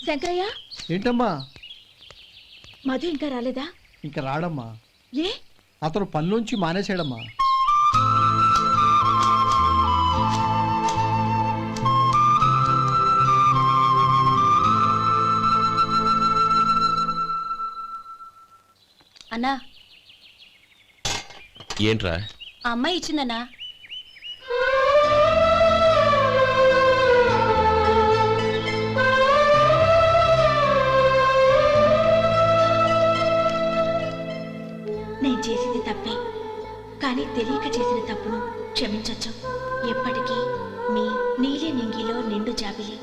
శంకరయ్య, ఏంటమ్మా? మధు ఇంకా రాలేదా? ఇంకా రాడమ్మా. ఏ? అతను పనిలోంచి మానేశాడమ్మా. అన్నా, ఏంట్రా? ఆ అమ్మాయి ఇచ్చిందన్నా. నేను చేసింది తప్పే, కానీ తెలియక చేసిన తప్పును క్షమించొచ్చు. ఎప్పటికీ మీ నీలి నింగిలో నిండు జాబిలి.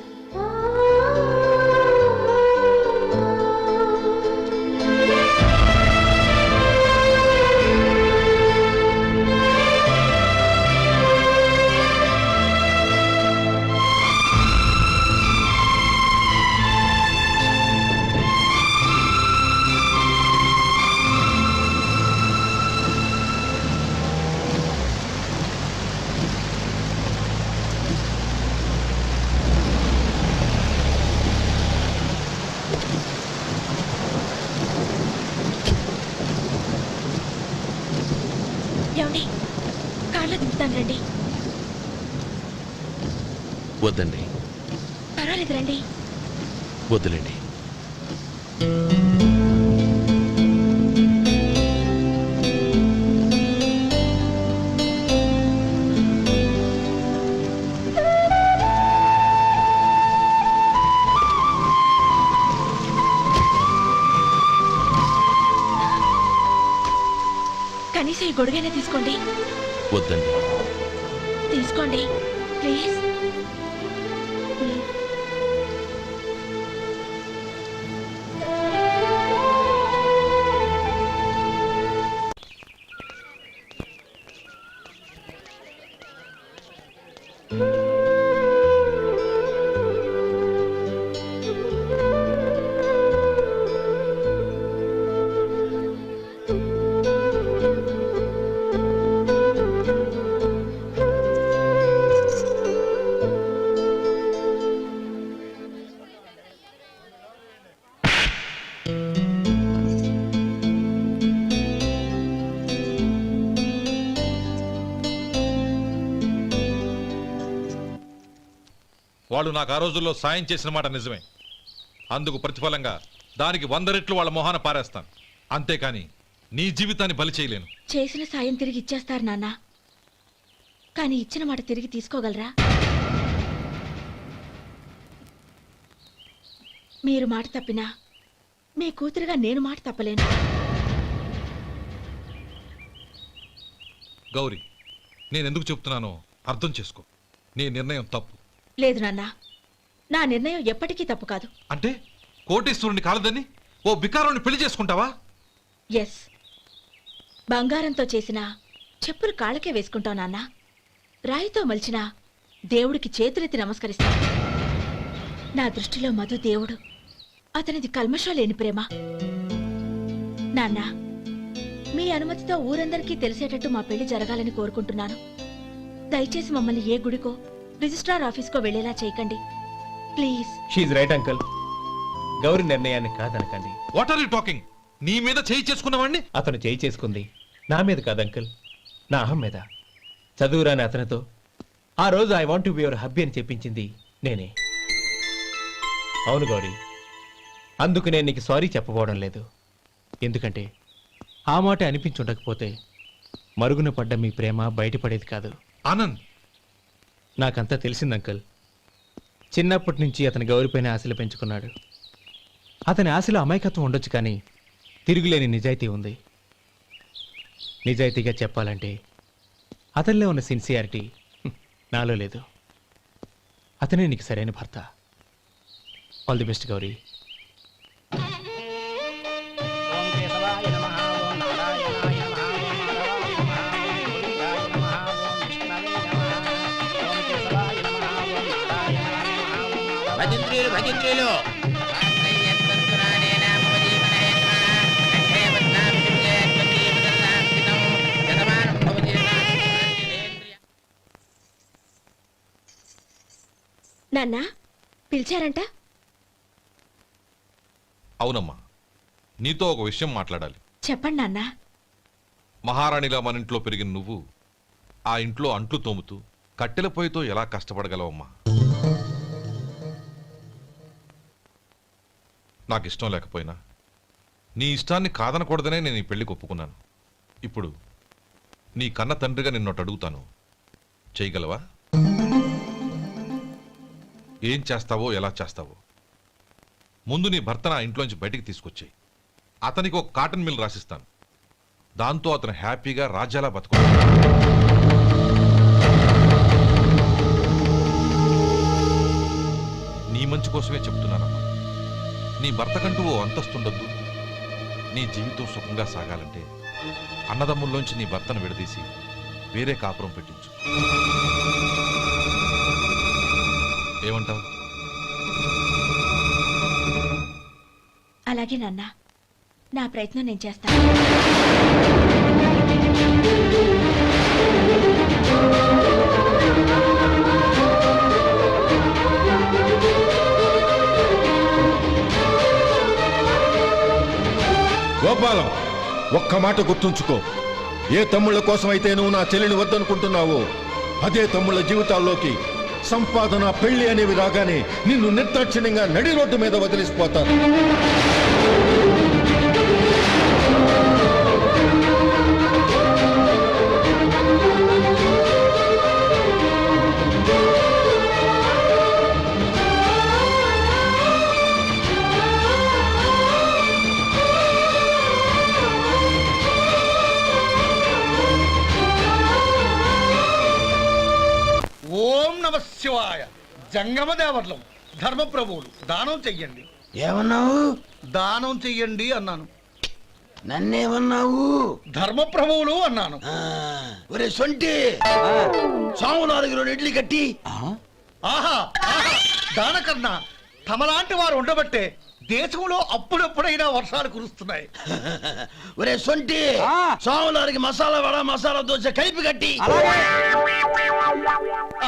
ఏమండి, కాళ్ళ దింపుతాను రండి. వద్దండి. పర్వాలేదు రండి. వద్దులేండి. కనీసం ఈ గొడుగైనా తీసుకోండి. వద్దండి. తీసుకోండి ప్లీజ్. వాళ్ళు నాకు ఆ రోజుల్లో సాయం చేసిన మాట నిజమే. అందుకు ప్రతిఫలంగా దానికి 100 రెట్లు వాళ్ళ మొహాన పారేస్తాను. అంతేకాని నీ జీవితాన్ని బలి చేయలేను. చేసిన సాయం తిరిగి ఇచ్చేస్తారు నాన్న, కానీ ఇచ్చిన మాట తిరిగి తీసుకోగలరా? మీరు మాట తప్పినా మీ కూతురుగా నేను మాట తప్పలేను. గౌరీ, నేనెందుకు చెప్తున్నానో అర్థం చేసుకో. నీ నిర్ణయం తప్పు. లేదు నాన్న, నా నిర్ణయం ఎప్పటికీ తప్పు కాదు. అంటే కోటీశ్వరుని కాలదని ఓ బికారుని పెళ్లి చేసుకుంటావా? ఎస్, బంగారంతో చేసిన చెప్పులు కాళ్ళకే వేసుకుంటావు నాన్న. రాయితో మలిచిన దేవుడికి చేతులెత్తి నమస్కరిస్తా. నా దృష్టిలో మధు దేవుడు, అతనిది కల్మషం లేని ప్రేమ. నాన్న, మీ అనుమతితో ఊరందరికీ తెలిసేటట్టు మా పెళ్లి జరగాలని కోరుకుంటున్నాను. దయచేసి మమ్మల్ని ఏ గుడికో రిజిస్ట్రార్ ఆఫీస్కో వెళ్లేలా చేయకండి please. She right uncle. Gauri నిర్ణయాన్ని కాదనకండి. What are you talking? నీ మీద చేయి చేసుకున్నవాడిని అతను చేయి చేసుకుంది నా మీద కాదు అంకుల్, నా అహం మీద. చదువురాని అతనితో ఆ రోజు I want to be your hubby అని చెప్పించింది నేనే. అవును గౌరీ, అందుకు నేను నీకు సారీ చెప్పబోవడం లేదు. ఎందుకంటే ఆ మాట అనిపించుండకపోతే మరుగున పడ్డ మీ ప్రేమ బయటపడేది కాదు. ఆనంద్, నాకంతా తెలిసింది అంకుల్. చిన్నప్పటి నుంచి అతని గౌరీపైన ఆశలు పెంచుకున్నాడు. అతని ఆశలో అమాయకత్వం ఉండొచ్చు, కానీ తిరుగులేని నిజాయితీ ఉంది. నిజాయితీగా చెప్పాలంటే అతనిలో ఉన్న సిన్సియారిటీ నాలో లేదు. అతనే నీకు సరైన భర్త. All the best Gauri. భజంత్రులు నాన్న పిలిచారంట? అవునమ్మా, నీతో ఒక విషయం మాట్లాడాలి. చెప్పండి నాన్న. మహారాణిలా మన ఇంట్లో పెరిగిన నువ్వు ఆ ఇంట్లో అంట్లు తోముతూ కట్టెల పొయ్యితో ఎలా కష్టపడగలవమ్మా? నాకు ఇష్టం లేకపోయినా నీ ఇష్టాన్ని కాదనకూడదనే నేను ఈ పెళ్లికి ఒప్పుకున్నాను. ఇప్పుడు నీ కన్న తండ్రిగా నిన్నొట్టు అడుగుతాను, చేయగలవా? ఏం చేస్తావో ఎలా చేస్తావో ముందు నీ భర్తను ఆ ఇంట్లోంచి బయటికి తీసుకొచ్చేయి. అతనికి ఒక కాటన్ మిల్ రాసిస్తాను. దాంతో అతను హ్యాపీగా రాజ్యాలా బతుకుతాడు. నీ మంచి కోసమే చెప్తున్నానమ్మా. నీ భర్తకంటూ ఓ అంతస్తుండొద్దు. నీ జీవితం సుఖంగా సాగాలంటే అన్నదమ్ముల్లోంచి నీ భర్తను విడదీసి వేరే కాపురం పెట్టించు. ఏమంటావు? అలాగే నాన్న, నా ప్రయత్నం నేను చేస్తాను. గోపాలం, ఒక్క మాట గుర్తుంచుకో. ఏ తమ్ముళ్ళ కోసం అయితే నువ్వు నా చెల్లిని వద్దనుకుంటున్నావో అదే తమ్ముళ్ళ జీవితాల్లోకి సంపాదన, పెళ్లి అనేవి రాగానే నిన్ను నిర్దాక్షిణ్యంగా నడి రోడ్డు మీద వదిలిసిపోతారు. ఓం నమ శివాయ. జంగమ దేవర్లం, ధర్మప్రభువులు, దానం చెయ్యండి. ఏమన్నావు? దానం చెయ్యండి అన్నాను. నన్నేమన్నావు? ధర్మప్రభువులు అన్నాను. ఒరే సొంటి, సామునాలుగు 2 ఇడ్లీ కట్టి. ఆహా ఆహా, దానకన్నా తమలాంటి వారు ఉండబట్టే దేశంలో అప్పుడప్పుడైనా వర్షాలు కురుస్తున్నాయి. ఒరే సొంటి, సామునాలుగు మసాలా వడ, మసాలా దోశ కలిపి కట్టి.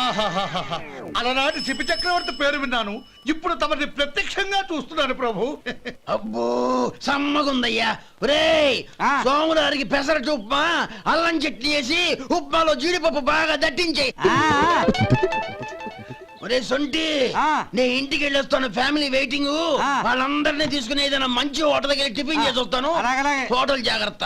ఆహాహాహా, అలనాటి శిపి చక్రవర్తి పేరు విన్నాను, ఇప్పుడు తమని ప్రత్యక్షంగా చూస్తున్నాను ప్రభు. అబ్బో సమ్మగుందయ్యా. ఒరే సోములారికి పెసరట్టు ఉప్మా, అల్లం చట్నీ వేసి ఉప్మాలో జీడిపప్పు బాగా దట్టించే. ఒరే సొంటి, నే ఇంటికి వెళ్ళొస్తాను, ఫ్యామిలీ వెయిటింగ్. వాళ్ళందరినీ తీసుకుని ఏదైనా మంచి హోటల్కి వెళ్ళి టిఫిన్ చేసి వస్తాను. హోటల్ జాగ్రత్త.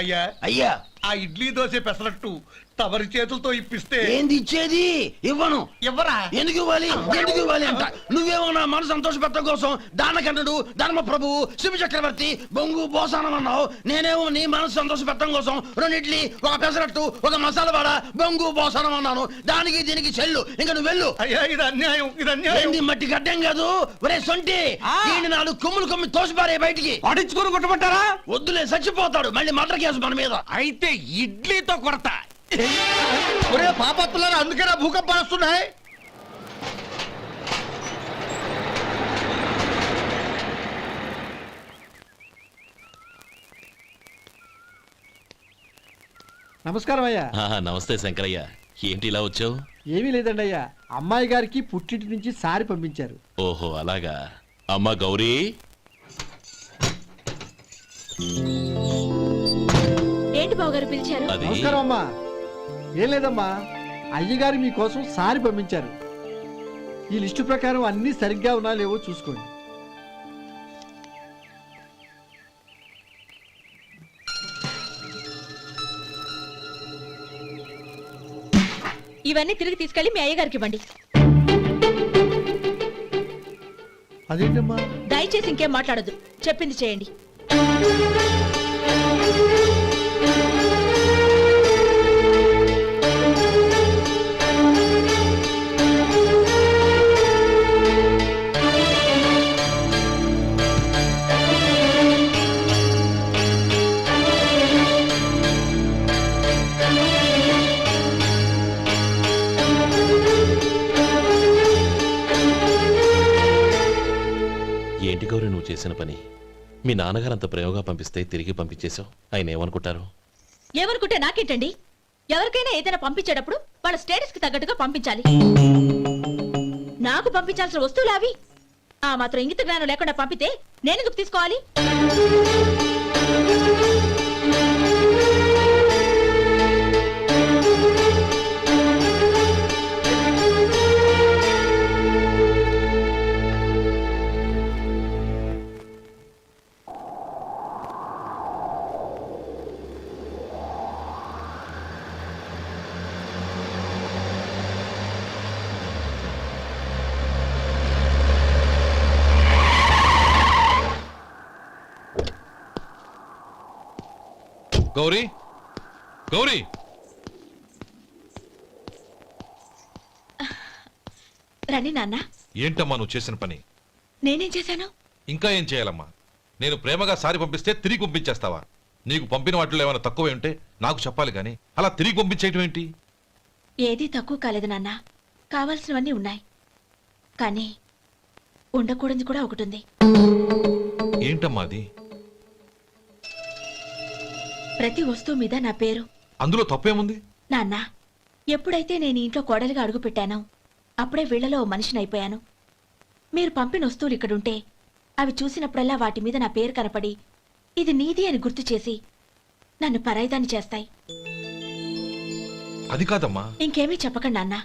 అయ్యా అయ్యా, ఆ ఇడ్లీ దోశ పెసరట్టు తమరి చేతులతో ఇప్పిస్తే. ఏంది ఇచ్చేది? ఇవ్వను. ఎవరా? ఎందుకు ఇవ్వాలి? ఎందుకు ఇవ్వాలి అంట. నువ్వేమో నా మనసు సంతోషపెట్టడం కోసం దానకంటుడు, ధర్మ ప్రభువు, శివ చక్రవర్తి, బొంగు బోసానం అన్నావు. నేనేమో నీ మనసు సంతోషపెట్టడం కోసం 2 ఇడ్లీ, ఒక పెసరట్టు, ఒక మసాలా వడ, బొంగు బోసానం అన్నాను. దానికి దీనికి చెల్లు. ఇంకా నువ్వు వెళ్ళు. అయ్యా ఇది అన్యాయం, ఇది అన్యాయం. ఏంది మట్టి గడ్డం కాదు. ఒరే సొంటి, దీన్ని 4 కొమ్ములు తోసిపారే బయటికి. పడించుకొని కొట్టమంటారా? వద్దులే, చచ్చిపోతాడు. మళ్ళీ మర్డర్ కేసు మన మీద. అయితే ఇడ్లీతో కొడతా. ఒరే పాపత్తులారా, అందుకేనా భూకంపాలు వస్తున్నాయి? నమస్కారం అయ్యా. నమస్తే శంకరయ్య, ఏంటి ఇలా వచ్చావు? ఏమీ లేదండి అయ్యా, అమ్మాయి గారికి పుట్టింటి నుంచి సారి పంపించారు. ఓహో అలాగా. అమ్మా గౌరీ, ఏంటి బావగారు పిలిచారు? అది నమస్కారం అమ్మా. ఏం లేదమ్మా, అయ్యగారు మీకోసం సారి పంపించారు. ఈ లిస్టు ప్రకారం అన్ని సరిగ్గా ఉన్నా లేవో చూసుకోండి. ఇవన్నీ తిరిగి తీసుకెళ్లి మీ అయ్యగారికి ఇవ్వండి. అదేంటమ్మా? దయచేసి ఇంకేం మాట్లాడదు, చెప్పింది చేయండి. ఏంటి గౌరీ నువ్వు చేసిన పని? మీ నాన్నగారు అంత ప్రేమగా పంపిస్తే తిరిగి పంపించేశావు. ఆయన ఏమనుకుంటారు? ఎవరుకుంటే నాకేంటండి? ఎవరికైనా ఏదైనా పంపించేటప్పుడు వాళ్ళ స్టేటస్ కి తగ్గట్టుగా పంపించాలి. నాకు పంపించాల్సిన వస్తువులు అవి. ఆ మాత్రం ఇంగిత జ్ఞానం లేకుండా పంపితే నేనెందుకు తీసుకోవాలి? గౌరీ గౌరీ రండి నాన్న. ఏంటమ్మా నువ్వు చేసిన పని? నేనేం చేశాను? ఇంకా ఏం చేయాలమ్మా? నేను ప్రేమగా సారి పంపిస్తే తిరిగి పంపించేస్తావా? నీకు పంపిన వాటిలో ఏమైనా తక్కువ ఉంటే నాకు చెప్పాలి కానీ అలా తిరిగి పంపించేయటం ఏంటి? ఏదీ తక్కువ కాలేదు నాన్న. కావాల్సినవన్నీ ఉన్నాయి, కానీ ఉండకూడదు కూడా ఒకటి ఉంది. ఏంటమ్మా అది? ప్రతి వస్తువు మీద నా పేరు. అందులో తప్పేముంది? నాన్న, ఎప్పుడైతే నేను ఈ ఇంట్లో కోడలిగా అడుగుపెట్టానో అప్పుడే వీళ్లలో ఓ మనిషిని అయిపోయాను. మీరు పంపిన వస్తువులు ఇక్కడుంటే అవి చూసినప్పుడల్లా వాటి మీద నా పేరు కనపడి ఇది నీది అని గుర్తు చేసి నన్ను పరాయిదాన్ని చేస్తాయి. అది కాదమ్మా. ఇంకేమీ చెప్పకండి నాన్న.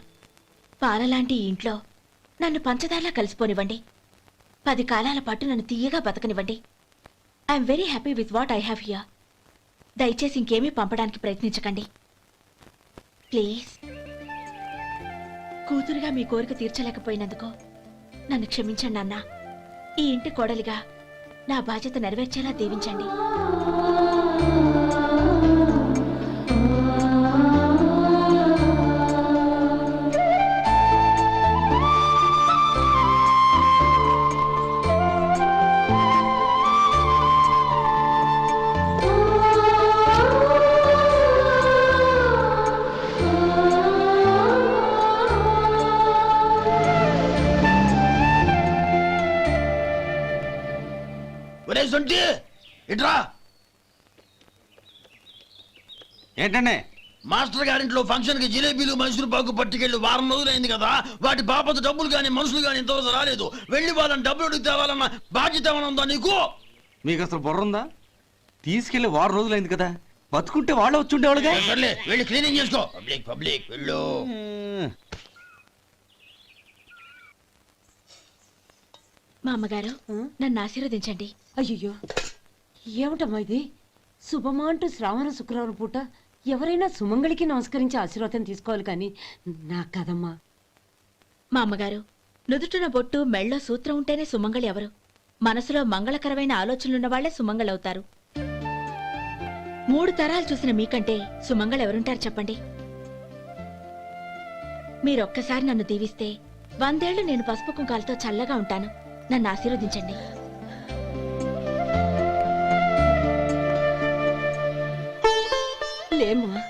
పాలలాంటి ఈ ఇంట్లో నన్ను పంచదారలా కలిసిపోనివ్వండి. 10 కాలాల పాటు నన్ను తీయగా బతకనివ్వండి. I'm very happy with what I have here. దయచేసి ఇంకేమీ పంపడానికి ప్రయత్నించకండి ప్లీజ్. కూతురుగా మీ కోరిక తీర్చలేకపోయినందుకు నన్ను క్షమించండి నాన్న. ఈ ఇంటి కోడలిగా నా బాధ్యత నెరవేర్చేలా దీవించండి. ఒరే సొంటి ఇట్రా. ఏంటండి? మాస్టర్ గారింట్లో ఫంక్షన్ కి జిలేబీలు మైసూరు పాకు పట్టుకెళ్ళి వారం రోజులైంది కదా. వాటి బాపత డబ్బులు కానీ మనుషులు కానీ ఇంతవరకు రాలేదు. వెళ్ళి వాళ్ళని డబ్బులు అడిగి తేవాలన్న బాధ్యత ఏమైనా ఉందా నీకు? మీకు అసలు బుర్ర ఉందా? తీసుకెళ్లి వారం రోజులైంది కదా, బతుకుంటే వాళ్ళు వచ్చి ఉండేవాళ్ళుగా. సర్లే వెళ్ళి క్లీనింగ్ చేసుకో. పబ్లిక్ పబ్లిక్ వెళ్ళు. మా అమ్మగారు నన్ను ఆశీర్వదించండి. అయ్యో ఏమిటమ్మా ఇది? శుభమా అంటూ శ్రావణ శుక్రవారం పూట ఎవరైనా సుమంగళికి నమస్కరించి ఆశీర్వాదం తీసుకోవాలి కానీ నాకు కదమ్మా. మా అమ్మగారు, నుదుటిన బొట్టు మెళ్ళో సూత్రం ఉంటేనే సుమంగళి ఎవరు? మనసులో మంగళకరమైన ఆలోచనలున్న వాళ్లే సుమంగళవుతారు. 3 తరాలు చూసిన మీకంటే సుమంగళ ఎవరుంటారు చెప్పండి? మీరొక్కసారి నన్ను దీవిస్తే 100 ఏళ్లు నేను పసుపు కుంకాలతో చల్లగా ఉంటాను. నన్ను ఆశీర్వదించండి. లేమ్మా.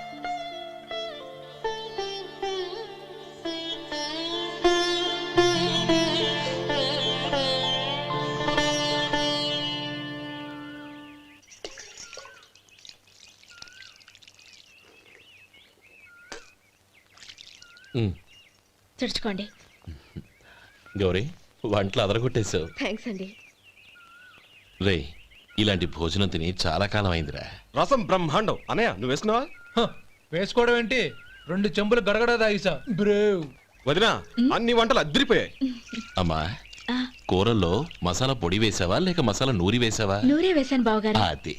తుడుచుకోండి. గౌరీ, వంటలు అదరగొట్టేశావు. థ్యాంక్స్ అండి. రే, ఇలాంటి భోజనం తిని చాలా కాలం అయిందిరా. రసం బ్రహ్మాండం. అనయ్య నువ్వు వేసుకున్నావా? వేసుకోవడం ఏంటి? 2 చెంబులు గడగడ తాగిసా బ్రేవ్. వదినా, అన్ని వంటలు అద్దరిపోయాయి. అమ్మా, ఆ, కూరల్లో మసాలా పొడి వేసావా లేక మసాలా నూరి వేసావా? నూరే వేశాను బావగారు. అది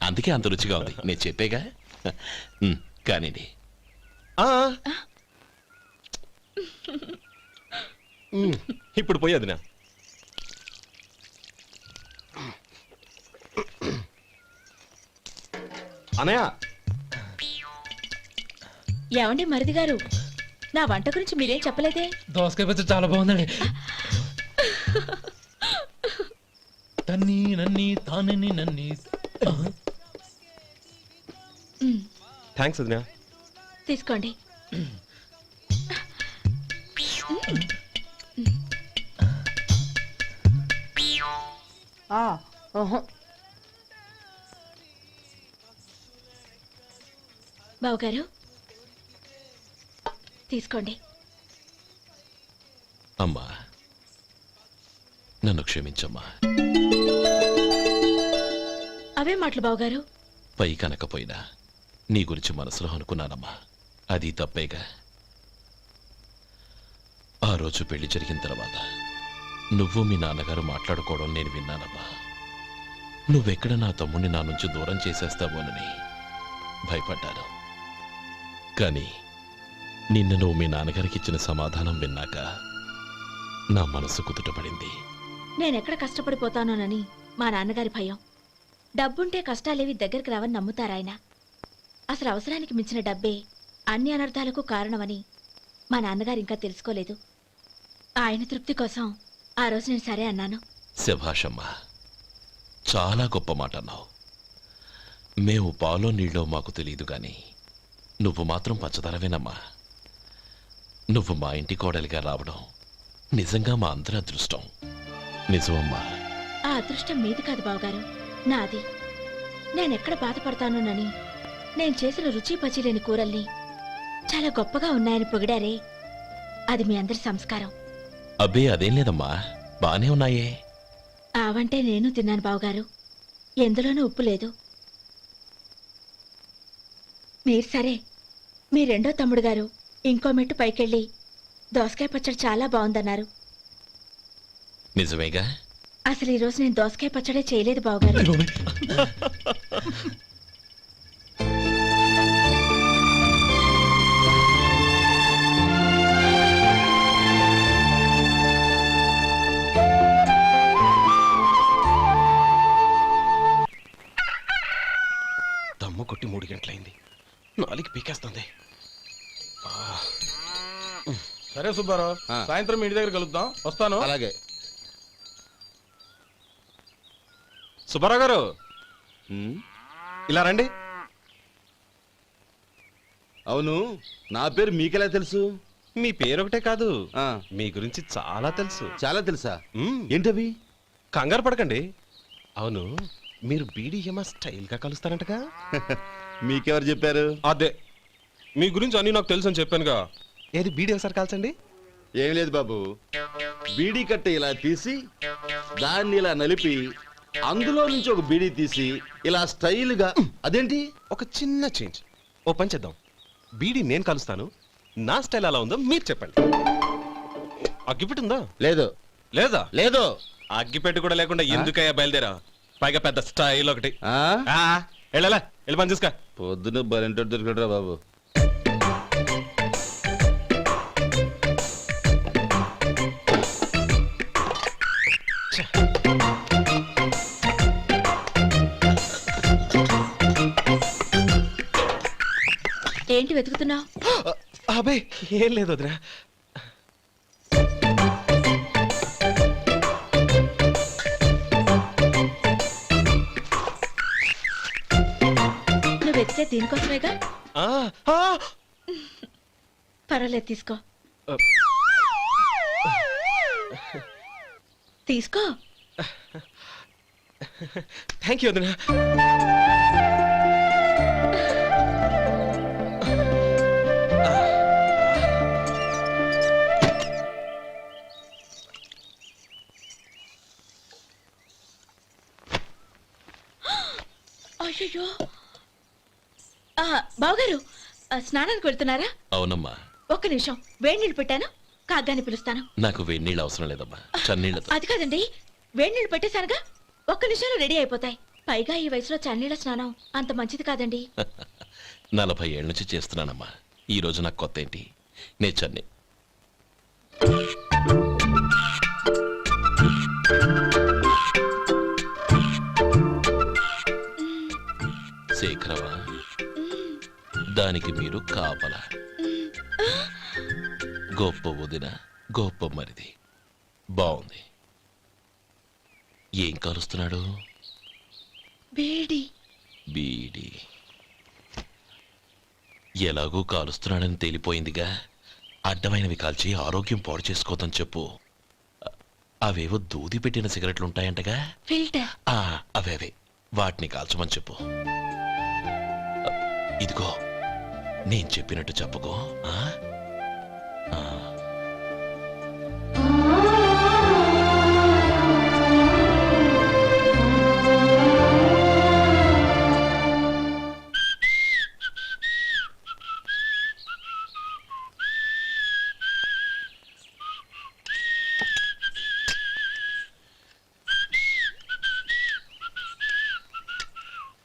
అందుకే అంత రుచిగా ఉంది. నేను చెప్పేగా. కానివ్వండి. ఇప్పుడు పోయి వదినా. అనయ్య, ఏమండి మరిది గారు, నా వంట గురించి మీరేం చెప్పలేదే? దోసకాయ పచ్చడి చాలా బాగుందండి. తన్ని నన్ని తానని నన్ని. థ్యాంక్స్ వదినా. తీసుకోండి. బావగారు తీసుకోండి. అమ్మా, నన్ను క్షమించమ్మా. అవే మాటలు బావగారు. పై కనకపోయినా నీ గురించి మనసులో అనుకున్నానమ్మా. అది తప్పేగా. ఆ రోజు పెళ్లి జరిగిన తర్వాత నువ్వు మీ నాన్నగారు మాట్లాడుకోవడం నేను విన్నానమ్మా. నువ్వెక్కడ నా తమ్ముడిని నా నుంచి దూరం చేసేస్తావోనని భయపడ్డాను. కానీ నిన్న నువ్వు మీ నాన్నగారికి ఇచ్చిన సమాధానం విన్నాక నా మనసు కుదుటపడింది. నేనెక్కడ కష్టపడిపోతానోనని మా నాన్నగారి భయం. డబ్బుంటే కష్టాలేవి దగ్గరికి రావని నమ్ముతారాయన. అసలు అవసరానికి మించిన డబ్బే అన్ని అనర్థాలకు కారణమని మా నాన్నగారు ఇంకా తెలుసుకోలేదు. ఆయన తృప్తి కోసం ఆ రోజు నేను సరే అన్నాను. శభాషమ్మా, చాలా గొప్ప మాట అన్నావు. మేము పాలో నీళ్ళో మాకు తెలియదు గాని నువ్వు మాత్రం పచ్చదనవేనమ్మా. నువ్వు మా ఇంటి కోడలిగా రావడం నిజంగా మా అందరి అదృష్టం. నిజమమ్మా. ఆ అదృష్టం మీది కాదు బావగారు, నాది. నేనెక్కడ బాధపడతానోనని నేను చేసిన రుచి పచిలేని కూరల్ని చాలా గొప్పగా ఉన్నాయని పొగిడారే, అది మీ అందరి సంస్కారం. అబ్బే అదేం లేదమ్మా, బానే ఉన్నాయే. ఆవంటే నేను తిన్నాను బావగారు, ఎందులోనూ ఉప్పు లేదు. మీరు సరే, మీ రెండో తమ్ముడు గారు ఇంకో మెట్టు పైకెళ్ళి దోసకాయ పచ్చడి చాలా బాగుందన్నారు. నిజమేగా? అసలు ఈరోజు నేను దోసకాయ పచ్చడే చేయలేదు బావగారు. దమ్ము కొట్టి 3 గంటలైంది. 4కి పీకేస్తుంది. సరే సుబ్బారావు, సాయంత్రం మీ ఇంటి దగ్గర కలుద్దాం. వస్తాను. అలాగే. సుబ్బారావు గారు ఇలా రండి. అవును, నా పేరు మీకెలా తెలుసు? మీ పేరు ఒకటే కాదు, మీ గురించి చాలా తెలుసు. చాలా తెలుసా? ఏంటవి? కంగారు పడకండి. అవును, మీరు బీడీఎం స్టైల్ గా కలుస్తారంటగా? మీకెవరు చెప్పారు? అదే, మీ గురించి అన్ని నాకు తెలుసు అని చెప్పానుగా. ఏది బీడీ ఒకసారి కాల్చండి. ఏం లేదు బాబు, బీడీ కట్ట ఇలా తీసి దాన్ని ఇలా నలిపి అందులో నుంచి ఒక బీడీ తీసి ఇలా స్టైల్గా. అదేంటి? ఒక చిన్న చేంజ్. ఓ పని చేద్దాం, బీడీ నేను కలుస్తాను, నా స్టైల్ అలా ఉందో మీరు చెప్పండి. అగ్గిపెట్టి ఉందా? లేదు. లేదా? లేదు. అగ్గిపెట్టి కూడా లేకుండా ఎందుకయ్యా బయలుదేరా? పైగా పెద్ద స్టైల్ ఒకటి. వెళ్ళాలా, వెళ్ళి పని చూసుకో. పొద్దున బలింటో దొరికడరా బాబు. ఏంటి వెతుకుతున్నావు? అబే ఏం లేదు వదినా. నువ్వు వెతికే దీనికోసమేగా. పర్వాలేదు, తీసుకో. తీసుకో. థ్యాంక్ యూ వదినా. అయ్యో, బావగారు స్నానానికి వెళ్తున్నారా? అవునమ్మా. ఒక్క నిమిషం, వేడి నీళ్ళు పెట్టాను, కాగ్గాని పిలుస్తాను. నాకు వేడి నీళ్ళు అవసరం లేదమ్మా, చన్నీళ్ళతో. అది కాదండి, వేడి నీళ్ళు పెట్టేశానుగా, ఒక్క నిమిషంలో రెడీ అయిపోతాయి. పైగా ఈ వయసులో చన్నీళ్ళ స్నానం అంత మంచిది కాదండి. 40 ఏళ్ళ నుంచి చేస్తున్నానమ్మా. ఈ రోజు నాకు కొత్త ఏంటి? నే చన్ని. శేఖరవా, దానికి మీరు కాపలా. గొప్ప వదిన, గొప్ప మరిది. బాగుంది. ఏం కాలుస్తున్నాడు? బీడి. బీడి ఎలాగూ కాలుస్తున్నాడని తేలిపోయిందిగా. అడ్డమైనవి కాల్చి ఆరోగ్యం పాడు చేసుకోదని చెప్పు. అవేవో దూది పెట్టిన సిగరెట్లు ఉంటాయంటగా, ఫిల్టర్. అవే వాటిని కాల్చమని చెప్పు. ఇదిగో, నేను చెప్పినట్టు చెప్పుకో.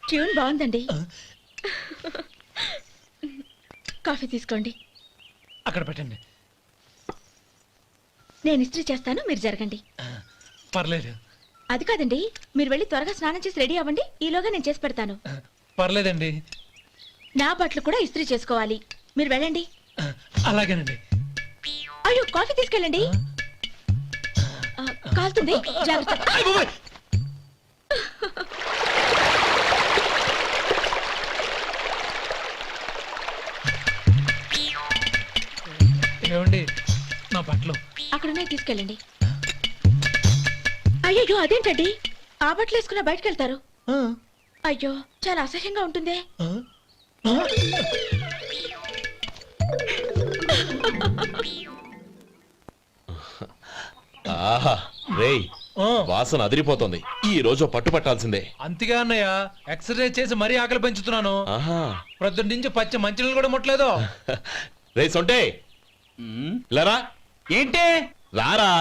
ట్యూన్ బాగుందండి. కాఫీ తీసుకోండి. అక్కడ పెట్టండి. నేను ఇస్త్రీ చేస్తాను, మీరు జరగండి. పర్లేదు. అది కాదండి, మీరు వెళ్ళి త్వరగా స్నానం చేసి రెడీ అవ్వండి. ఈలోగా నేను చేసి పెడతాను. పర్లేదండి. నా బట్టలు కూడా ఇస్త్రీ చేసుకోవాలి. మీరు వెళ్ళండి. అలాగేనండి. అయ్యో, కాఫీ తీసుకెళ్ళండి. కాలుతుంది, జాగ్రత్త. ఏమండి, నా బట్టలు అక్కడున్నాయి, తీసుకెళ్ళండి. అయ్యో, అదేంటండి, ఆ బట్టలు వేసుకున్న బయటకు వెళ్తారు? అయ్యో, చాలా అసహ్యంగా ఉంటుందే. ఆహా రేయ్, వాసన అదిరిపోతుంది. ఈ రోజు పట్టు పట్టాల్సిందే. అంతగా అన్నయ్య, ఎక్సర్సైజ్ చేసి మరీ ఆకలి పెంచుతున్నాను. ఆహా ప్రొద్దున నుంచి పచ్చి మంచినీళ్ళు కూడా ముట్టలేదు. రే సొంటే, లరా ఏంటి? రారా.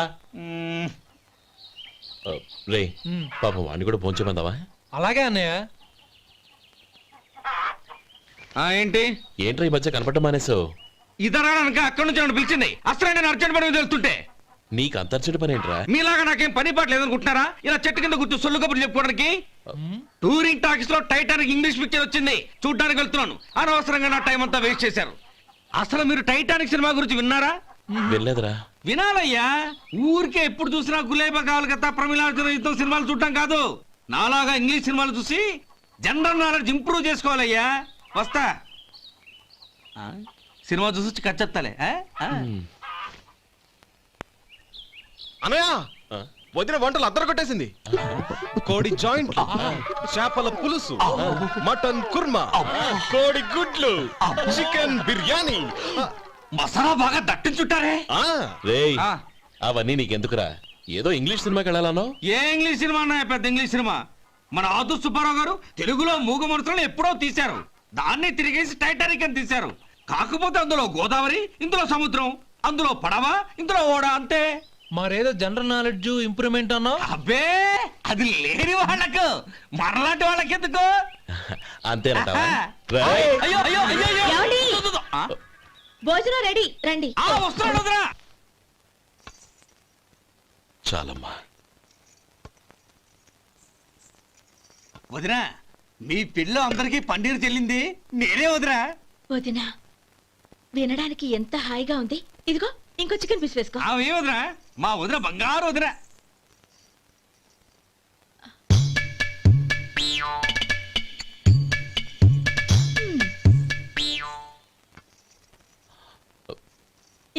రే పాపం వాడిని కూడా పోంచమందావా? అలాగే అన్నయ్య. ఏంటి? ఏంట్రా ఈ మధ్య కనపడటం మానేసావు? ఇతరా అక్కడి నుంచి నన్ను పిలిచింది. అసలు నేను అర్జెంట్ పని మీద వెళ్తుంటే నీకు అంతర్చడి పని ఏంట్రా? మీలాగా నాకేం పని పాట లేదనుకుంటున్నారా? ఇలా చెట్టు కింద కూర్చో సొల్లు కబుర్లు చెప్పుకోవడానికి. టూరింగ్ టాకీస్ లో టైటానిక్ ఇంగ్లీష్ పిక్చర్ వచ్చింది, చూడ్డానికి వెళ్తున్నాను. అనవసరంగా నా టైం అంతా వేస్ట్ చేశారు. అసలు మీరు టైటానిక్ సినిమా గురించి విన్నారా? వెళ్ళలేదురా. వినాలయ్యా. ఊరికే ఎప్పుడు చూసినా గులేబా కావాలి కదా, ప్రమిళార్జున సినిమాలు చూడటం కాదు. నాలాగా ఇంగ్లీష్ సినిమాలు చూసి జనరల్ నాలెడ్జ్ ఇంప్రూవ్ చేసుకోవాలయ్యా. వస్తా. సినిమా చూసి కచ్చెత్తాలే. అనయ్య, ఆ? వదిన వంటలు అద్దరు కొట్టేసింది. కోడి జాయింట్, చేపల పులుసు, మటన్ కుర్మా, కోడి గుడ్లు, చికెన్ బిర్యానీ. మసాలా బాగా దట్టించుంటారే. రేయ్ అవన్నీ నీకెందుకురా? ఏదో ఇంగ్లీష్ సినిమాకి వెళ్ళాలనో? ఏ ఇంగ్లీష్ సినిమా అన్నా? పెద్ద ఇంగ్లీష్ సినిమా. మన ఆదు సుబ్బారావు గారు తెలుగులో మూగ మనుషులను ఎప్పుడో తీశారు. దాన్ని తిరిగేసి టైటానిక్ అని తీశారు. కాకపోతే అందులో గోదావరి, ఇందులో సముద్రం, అందులో పడవ, ఇందులో ఓడ, అంతే. మరేదో జనరల్ నాలెడ్జ్ ఇంప్రూవ్మెంట్ అన్నావు. అబ్బే, అది లేని వాళ్ళకు, మనలాంటి వాళ్ళకి ఎందుకు? అంతేనంటావా? అయ్యో రేయ్, అయ్యో అయ్యో అయ్యో. ఏమండి? ఆ? భోజనం రెడీ, రండి. వస్తున్నాడు వదరా. చాలమ్మా. వదినా, మీ పిల్ల అందరికీ పన్నీరు చెల్లింది నేనే వదినా. వదినా, వినడానికి ఎంత హాయిగా ఉంది. ఇదిగో ఇంకో చికెన్ పీస్ వేసుకో. ఏ వదినా, మా వదిన బంగారు వదినా.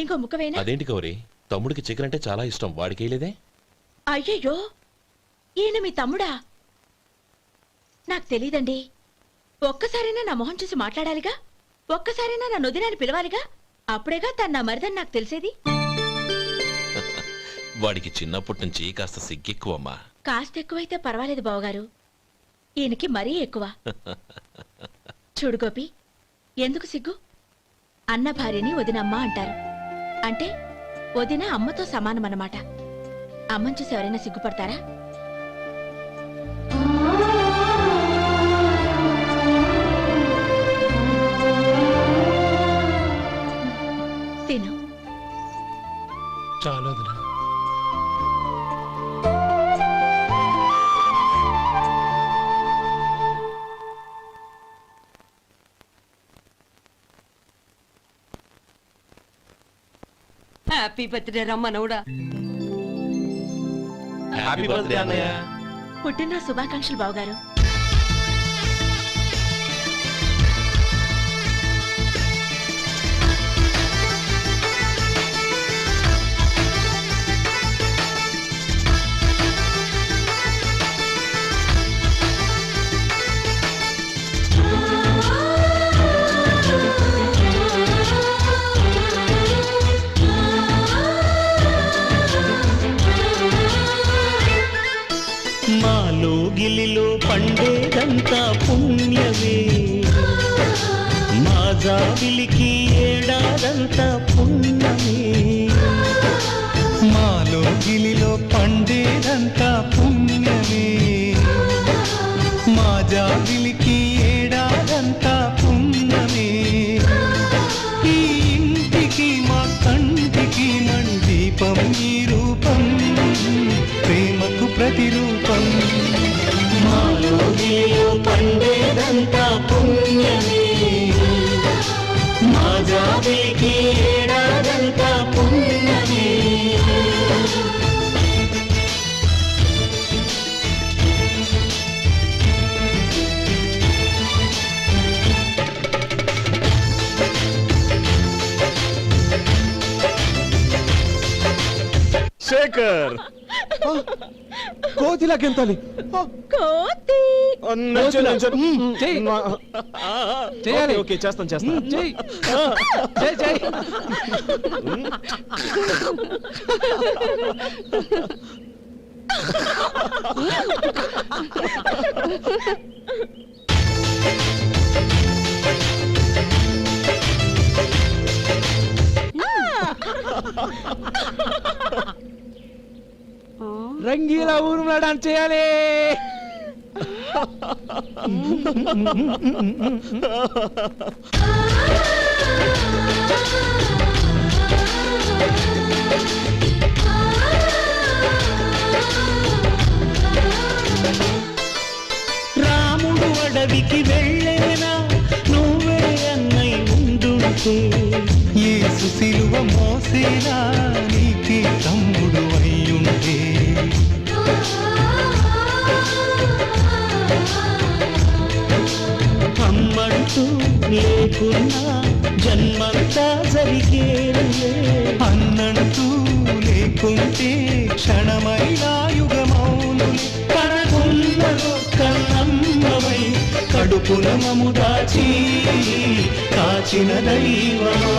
ఇంకో ముక్క వేయనా? అదేంటి గౌరీ, తమ్ముడికి చికెన్ అంటే చాలా ఇష్టం, వాడికి వేయలేదే? అయ్యయ్యో, ఈయన మీ తమ్ముడా? నాకు తెలీదండి. ఒక్కసారైనా నా మొహం చూసి మాట్లాడాలిగా, ఒక్కసారైనా నా నొదినాన్ని పిలవాలిగా. అప్పుడేగా తన నా మరిదని నాకు తెలిసేది. వాడికి చిన్నప్పటి నుంచి కాస్త సిగ్గెక్కువమ్మా. కాస్త ఎక్కువైతే పర్వాలేదు బావగారు, ఈయనకి మరీ ఎక్కువ. చూడు గోపి, ఎందుకు సిగ్గు? అన్న భార్యని వదినమ్మ అంటారు. అంటే వదిన అమ్మతో సమానమన్నమాట. అమ్మని చూసి ఎవరైనా సిగ్గుపడతారా? తిను. చాలు వదినా. హ్యాపీ బర్త్డే రమ్మనవుడా. హ్యాపీ బర్త్డే అన్నయ్య. పుట్టినరోజు శుభాకాంక్షలు బావగారు. మాలో గిలిలో పండేదంతా పుణ్యమే, మా జాబిలికి ఏడాదంతా పుణ్యమే. మాలో గిలిలో పండేదంతా పుణ్యమే, మా జాబిలికి శేఖర్ కోతిలా గెంతాలి కోతి చేయాలి. ఓకే చేస్తాను చెయ్. రంగీలా ఊరు డాన్స్ చేయాలి. రాముడు అడవికి వెళ్ళేనా నువ్వే అన్నై ముందుంటే యేసు సిలువ మోసేనా నీకే తమ్ముడు అయ్యుంటే అమ్మంటూ లేకున్నా జన్మంతా జరిగేరులే అన్నంటూ లేకుంటే క్షణమైనా యుగమౌనులే కడగున్నలో కన్నమ్మవై కడుపున మము దాచి కాచిన దైవమా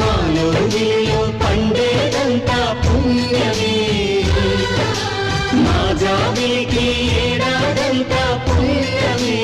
మాలో నీలో పండేదంతా పుణ్యమే మా జాబిలికి ఏడాదంతా పుణ్యమే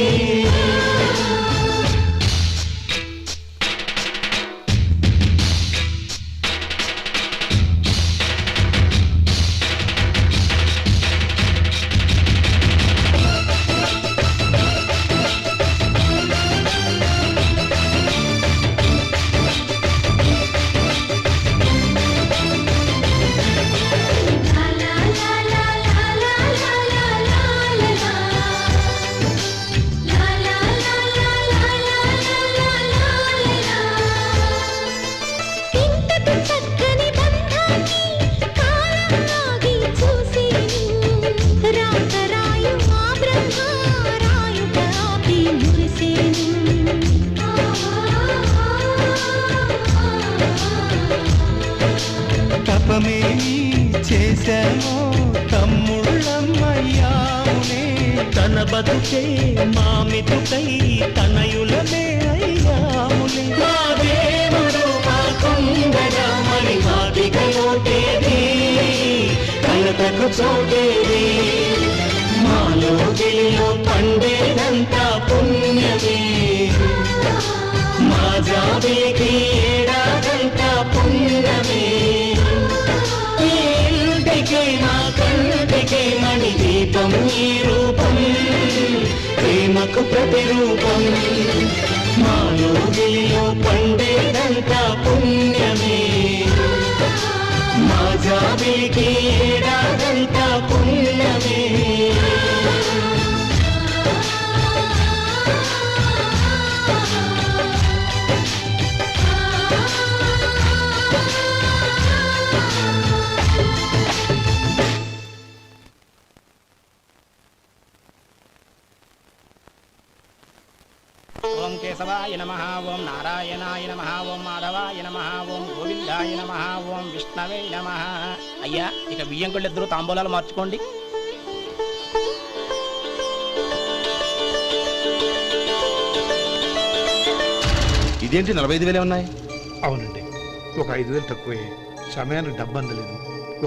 తపమేమి చేశామో తమ్ముళ్ళమ్మయ్యాములే తన బతుకే మామితుకై తనయులమే అయ్యాములే మా దేవుడు మాకుండగా మరి మాదిగలోటేది కలతకు చోటేది మాలో గిలిలో పండేదంతా పుణ్యమే మా జాబిలికి ఏడాదంతా పుణ్యమే మా కంటికే మణి దీపం ఈ రూపం ప్రేమకు ప్రతిరూపం మాలో గిలిలో పండేదంతా పుణ్యమే మా జాబిలికి ఏడాదంతా పుణ్యమే ఓం కేశవాయ నమః ఓం నారాయణాయ నమః ఓం మాధవాయ నమః ఓం గోవిందాయ నమః ఓం విష్ణవే నమః. అయ్యా ఇక బియ్యం కొళ్ళిద్దరూ తాంబూలాలు మార్చుకోండి. ఇదేంటి 45,000 ఉన్నాయి? అవునండి, ఒక 5,000 తక్కువే. సమయానికి డబ్బు అందలేదు.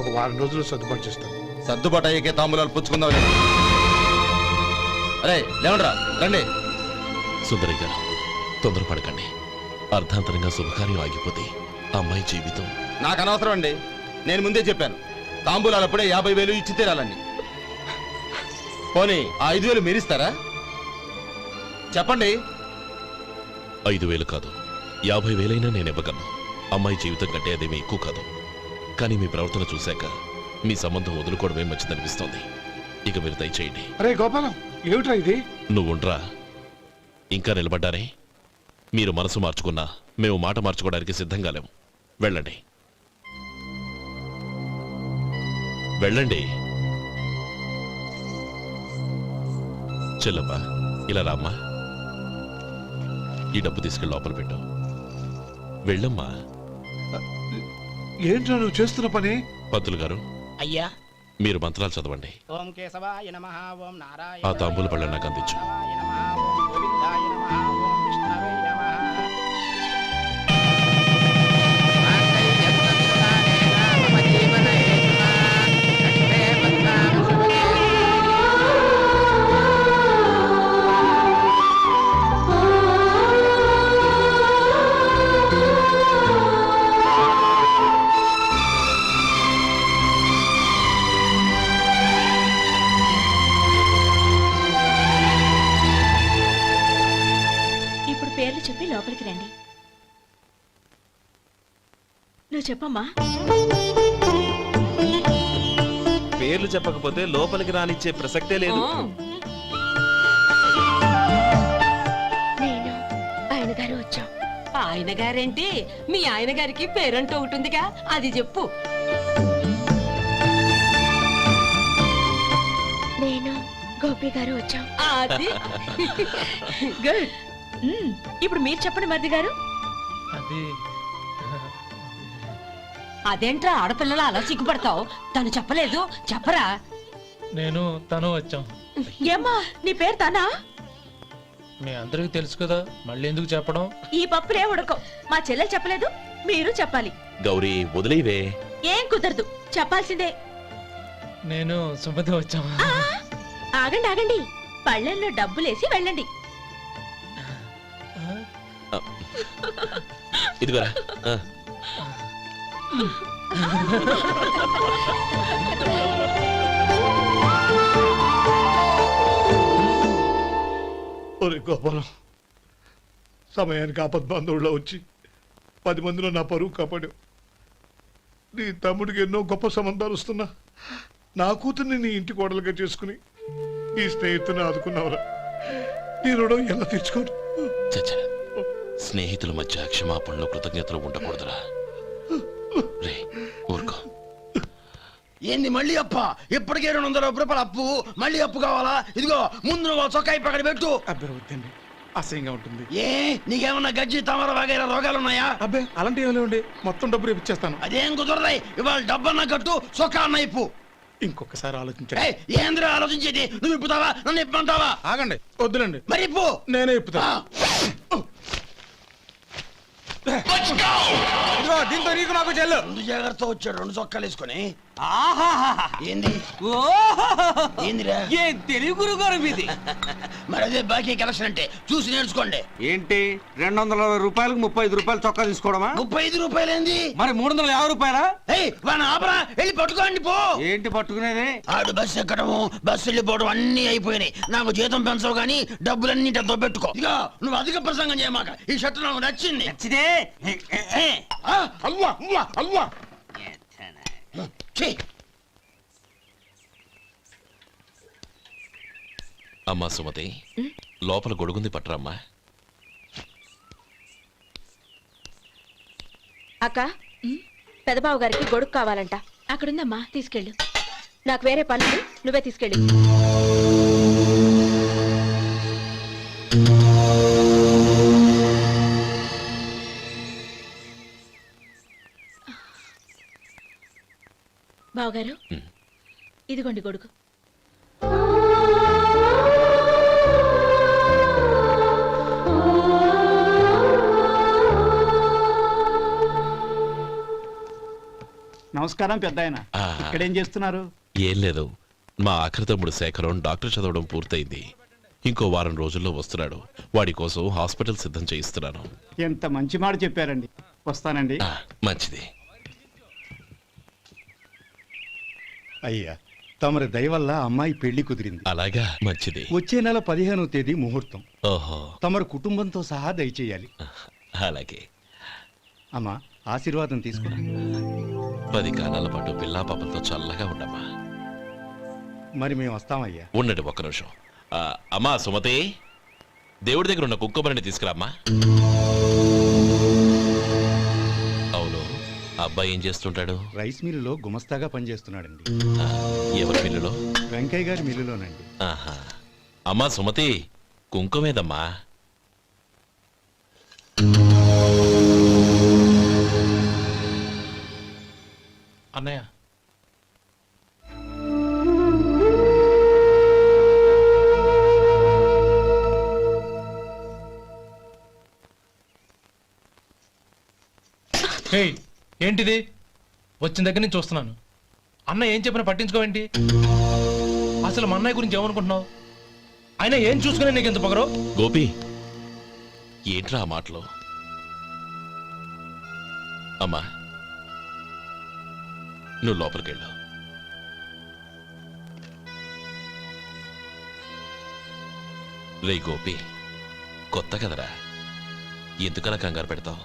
ఒక వారం రోజులు సర్దుబాటు చేస్తాను. సర్దుబాటు అయ్యకే తాంబూలాలు పుచ్చుకుందాం. అరే లేవండ్రా రండి. సుందరి గారు తొందరపడకండి. అర్ధాంతరంగా శుభకార్యం ఆగిపోతే అమ్మాయి జీవితం. నాకు అనవసరం అండి, నేను ముందే చెప్పాను. తాంబూలాలు అప్పుడే 50,000 ఇచ్చి తీరాలండి. పోనీ ఆ 5,000 మీరిస్తారా? చెప్పండి. 5,000 కాదు, 50,000 నేను ఇవ్వగలను. అమ్మాయి జీవితం కంటే అదేమీ ఎక్కువ కాదు. కానీ మీ ప్రవర్తన చూశాక మీ సంబంధం వదులుకోవడమే మంచిదనిపిస్తోంది. ఇక మీరు దయచేయండి. అరే గోపాలం, ఏమిట్రా ఇది? నువ్వుండ్రా. ఇంకా నిలబడ్డారే? మీరు మనసు మార్చుకున్నా మేము మాట మార్చుకోవడానికి సిద్ధంగా లేము. వెళ్ళండి వెళ్ళండి. చెల్లమ్మా ఇలా రామ్మా. ఈ డబ్బు తీసుకెళ్ళి లోపల పెట్టు. వెళ్ళమ్మా. ఏంట్రా నువ్వు చేస్తున్న పని? పంతులు గారు అయ్యా మీరు మంత్రాలు చదవండి. ఓం కేశవాయ నమః ఓం నారాయణ ఆ తాంబూల పళ్ళ నాకు అందించు. నమః ఓం గోవిందాయ నమః ఓం విష్ణవే నమః. ఇప్పుడు పేర్లు చెప్పి లోపలికి రండి. నువ్వు చెప్పమ్మా. పేర్లు చెప్పకపోతే లోపలికి రానిచ్చే ప్రసక్తే లేదు. నేను ఆయన గారు వచ్చాం. ఆయన గారేంటి, మీ ఆయన గారికి పేరంటూ ఒకటి ఉందిగా, అది చెప్పు. నేను గోపి గారు వచ్చాం. అది గుడ్. ఇప్పుడు మీరు చెప్పండి మరిది గారు. అదేంట్రా ఆడపిల్లలు అలా సిగ్గుపడతావు? తను చెప్పలేదు, చెప్పరా. నేను తను వచ్చాం. ఏమ్మా నీ పేరు తానా? మీ అందరికి తెలుసు కదా, మళ్ళీ ఎందుకు చెప్పడం? ఈ పప్పులే ఉడకం. మా చెల్లెలు చెప్పలేదు, మీరు చెప్పాలి. గౌరీ వదిలేవే. ఏం కుదరదు, చెప్పాల్సిందే. నేను సుమతి వచ్చాం. ఆ, ఆగండి ఆగండి, పళ్ళెల్లో డబ్బులేసి వెళ్ళండి. ఇదిగోరా. ఆ. ఒరే గోపాలం, సమయానికి ఆపద్బాంధవుల్లో వచ్చి 10 మందిలో నా పరువు కాపాడావు. నీ తమ్ముడికి ఎన్నో గొప్ప సంబంధాలు వస్తున్నా నా కూతుర్ని నీ ఇంటి కోడలుగా చేసుకుని నీ స్నేహితుని ఆదుకున్నావురా. నీ రుణం ఎలా తీర్చుకోరు? చచ్చా, స్నేహితుల మధ్య క్షమాపణలు కృతజ్ఞతలు ఉండకూడదురా. రే ఊరుకో. ఏంది మళ్ళీ అప్ప? ఇప్పటికే 200 రూపాయల అప్పు, మళ్ళీ అప్పు కావాలా? ఇదిగో ముందు నువ్వు చొక్కా పక్కన పెట్టు. అబ్బే వద్దండి, అసహ్యంగా ఉంటుంది. ఏ నీకేమన్నా గజ్జి తమర వగైరా రోగాలున్నాయా? అబ్బే అలాంటి ఏమీ లేవండి, మొత్తం డబ్బు రేపు ఇచ్చేస్తాను. అదేం కుదరదాయి. ఇవాళ డబ్బన్నా కట్టు, చొక్కా అన్న ఇప్పు. ఇంకొకసారి ఆలోచించండి. ఏయ్, ఏందిరా ఆలోచించేది? నువ్వు ఇప్పుతావా, నన్ను ఇప్పమంటావా? ఆగండి, వద్దులండి, మరి ఇప్పు. నేనే ఇప్పుతా. దీంతో నీకు నాకు చెల్లు. ముందు జాగ్రత్త వచ్చాడు 2 చొక్కాలు వేసుకొని. ఏంది ఏందిరా? ఏం తెలుగు గురుగారు మీది? మరి అదే బాకీ కలెక్షన్ అంటే చూసి నేర్చుకోండి. ఏంటి 220 రూపాయలకు 35 రూపాయలు చొక్కా తీసుకోవడమా? 35 రూపాయలు ఏంది? మరి 350 రూపాయలా? ఏయ్ వాడిని ఆపరా, వెళ్ళి పట్టుకోండి పో. ఏంటి పట్టుకునేది? ఆడు బస్సు ఎక్కడము, బస్సు వెళ్ళిపోవడం అన్ని అయిపోయినాయి. నాకు జీతం పెంచవు గానీ డబ్బులన్నీ డబ్బు పెట్టుకో. ఇక నువ్వు అధిక ప్రసంగం చేయమాక. ఈ షర్ట్ నాకు నచ్చింది. నచ్చితే అవ్వా అవ్వా అవ్వా. ఛీ. అమ్మా సుమతి, లోపల గొడుగుంది పట్టరమ్మా. అక్క, పెదబాబు గారికి గొడుగు కావాలంట. అక్కడుందమ్మా, తీసుకెళ్ళు. నాకు వేరే పనులు, నువ్వే తీసుకెళ్ళి. బావగారు, ఇదిగోండి గొడుగు. నమస్కారం పెద్దాయన. ఆ. ఇక్కడేం చేస్తున్నారు? ఏం లేదు, మా ఆఖరి తమ్ముడు శేఖరం డాక్టర్ చదవడం పూర్తయింది. ఇంకో వారం రోజుల్లో వస్తున్నాడు. వాడి కోసం హాస్పిటల్ సిద్ధం చేయిస్తున్నాను. ఎంత మంచి మాట చెప్పారండి. వస్తానండి. ఆ, మంచిది. అయ్యా, తమరి దయ వల్ల అమ్మాయి పెళ్లి కుదిరింది. అలాగా, మంచిది. వచ్చే నెల 15వ తేదీ ముహూర్తం. ఓహో, తమరు కుటుంబంతో సహా దయచేయాలి. అలాగే. అమ్మా, ఆశీర్వాదం తీసుకురా. 10 కాలాల పాటు పిల్లా పాపలతో చల్లగా ఉండమ్మా. మరి మేము వస్తామయ్యా. ఉండండి ఒక్క నిమిషం. అమ్మా సుమతి, దేవుడి దగ్గర ఉన్న కుక్కమరిని తీసుకురామ్మా. అవును, అబ్బాయి ఏం చేస్తుంటాడు? రైస్ మిల్లులో గుమస్తాగా పనిచేస్తున్నాడండి. ఎవరి మిల్లులో? వెంకయ్య గారి మిల్లులోనండి. ఆహా. అమ్మా సుమతి, కుంకుమేదమ్మా? అన్నయ్య, ఏయ్ ఏంటిది? వచ్చిన దగ్గర నుంచి చూస్తున్నాను. అన్న ఏం చెప్పినా పట్టించుకోవేంటి? అసలు మా అన్నయ్య గురించి ఏమనుకుంటున్నావు? ఆయన ఏం చూసుకునే నీకు ఎంత పొగరు? గోపి, ఏంట్రా ఆ మాటలు? అమ్మా, నువ్వు లోపలికెళ్ళు. రే గోపి, కొత్త కదరా, ఎందుకలా కంగారు పెడతావు?